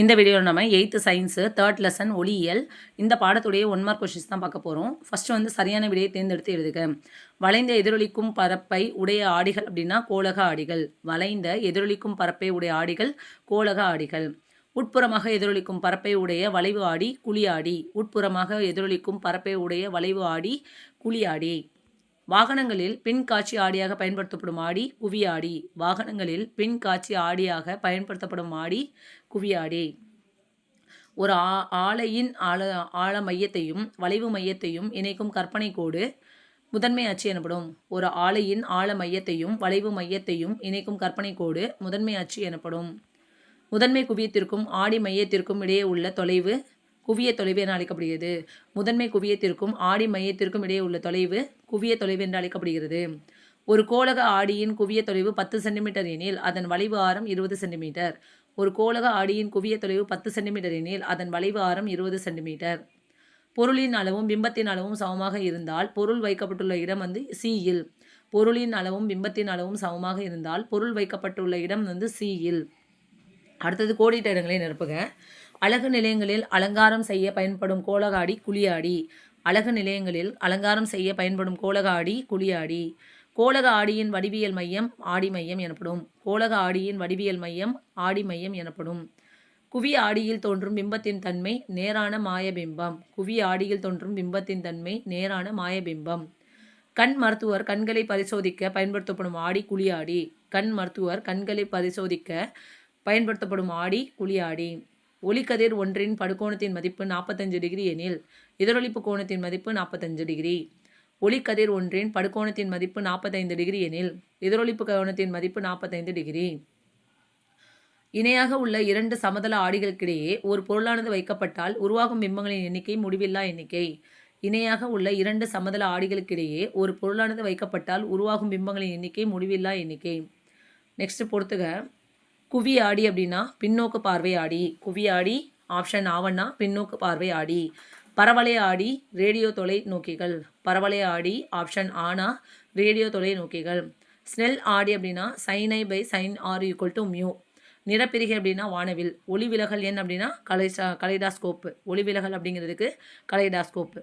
இந்த வீடியோவில் நம்ம 8th சயின்ஸு 3rd லெசன் ஒளியியல் இந்த பாடத்துடைய 1 மார்க் கொஷின்ஸ் தான் பார்க்க போகிறோம். ஃபஸ்ட்டு வந்து சரியான விடையை தேர்ந்தெடுத்து எழுதுக. வளைந்த எதிரொலிக்கும் பரப்பை உடைய ஆடிகள் அப்படின்னா கோளக ஆடிகள். வளைந்த எதிரொலிக்கும் பரப்பை உடைய ஆடிகள் கோளக ஆடிகள். உட்புறமாக எதிரொலிக்கும் பரப்பை உடைய வளைவு ஆடி குழி ஆடி. உட்புறமாக எதிரொலிக்கும் பரப்பை உடைய வளைவு ஆடி குழி ஆடி. வாகனங்களில் பின் காட்சி ஆடியாக பயன்படுத்தப்படும் ஆடி குவியாடி. வாகனங்களில் பின் காட்சி ஆடியாக பயன்படுத்தப்படும் ஆடி குவியாடி. ஒரு ஆலையின் ஆழ மையத்தையும் வளைவு மையத்தையும் இணைக்கும் கற்பனை கோடு முதன்மை அச்சு எனப்படும். ஒரு ஆலையின் ஆழ மையத்தையும் வளைவு மையத்தையும் இணைக்கும் கற்பனை கோடு முதன்மை அச்சு எனப்படும். முதன்மை குவியத்திற்கும் ஆடி மையத்திற்கும் இடையே உள்ள தொலைவு குவிய தொலைவு என அழைக்கப்படுகிறது. முதன்மை குவியத்திற்கும் ஆடி மையத்திற்கும் இடையே உள்ள தொலைவு குவிய தொலைவு என்று அழைக்கப்படுகிறது. ஒரு கோளக ஆடியின் குவிய தொலைவு 10 சென்டிமீட்டர் எனில் அதன் வளைவு ஆரம் 20 சென்டிமீட்டர். ஒரு கோளக ஆடியின் குவிய தொலைவு 10 சென்டிமீட்டர் எனில் அதன் வளைவு ஆரம் 20 சென்டிமீட்டர். பொருளின் அளவும் பிம்பத்தின் அளவும் சமமாக இருந்தால் பொருள் வைக்கப்பட்டுள்ள இடம் வந்து சியில். பொருளின் அளவும் பிம்பத்தின் அளவும் சமமாக இருந்தால் பொருள் வைக்கப்பட்டுள்ள இடம் வந்து சியில். அடுத்தது கோடிட்ட இடங்களை நிரப்புக. அழகு நிலையங்களில் அலங்காரம் செய்ய பயன்படும் கோளக ஆடி குழியாடி. அழகு நிலையங்களில் அலங்காரம் செய்ய பயன்படும் கோளக ஆடி குழியாடி. கோளக ஆடியின் வடிவியல் மையம் ஆடி மையம் எனப்படும். கோளக ஆடியின் வடிவியல் மையம் ஆடி மையம் எனப்படும். குவி ஆடியில் தோன்றும் பிம்பத்தின் தன்மை நேரான மாயபிம்பம். குவி ஆடியில் தோன்றும் பிம்பத்தின் தன்மை நேரான மாயபிம்பம். கண் மருத்துவர் கண்களை பரிசோதிக்க பயன்படுத்தப்படும் ஆடி குழியாடி. கண் மருத்துவர் கண்களை பரிசோதிக்க பயன்படுத்தப்படும் ஆடி குழியாடி. ஒளிக்கதிர் ஒன்றின் படுகோணத்தின் மதிப்பு 45 டிகிரி எனில் எதிரொலிப்பு கோணத்தின் மதிப்பு 45 டிகிரி. ஒளிக்கதிர் ஒன்றின் படுகோணத்தின் மதிப்பு 45 டிகிரி எனில் எதிரொலிப்பு கோணத்தின் மதிப்பு 45 டிகிரி. இணையாக உள்ள 2 சமதள ஆடிகளுக்கிடையே ஒரு பொருளானது வைக்கப்பட்டால் உருவாகும் பிம்பங்களின் எண்ணிக்கை முடிவில்லா எண்ணிக்கை. இணையாக உள்ள 2 சமதள ஆடிகளுக்கிடையே ஒரு பொருளானது வைக்கப்பட்டால் உருவாகும் பிம்பங்களின் எண்ணிக்கை முடிவில்லா எண்ணிக்கை. நெக்ஸ்ட் பொறுத்துக. குவி ஆடி அப்படின்னா பின்னோக்கு பார்வை ஆடி. குவி ஆடி ஆப்ஷன் ஆவண்ணா பின்னோக்கு பார்வை ஆடி. பரவளைய ஆடி ரேடியோ தொலை நோக்கிகள். பரவளைய ஆடி ஆப்ஷன் ஆனா ரேடியோ தொலை நோக்கிகள். ஸ்னெல் ஆடி அப்படின்னா sin I / sin R = μ. நிறப்பிரிகை அப்படின்னா வானவில். ஒளி விலகல் எண் அப்படின்னா கலைடாஸ்கோப்பு. ஒளி விலகல் அப்படிங்கிறதுக்கு கலைடாஸ்கோப்பு.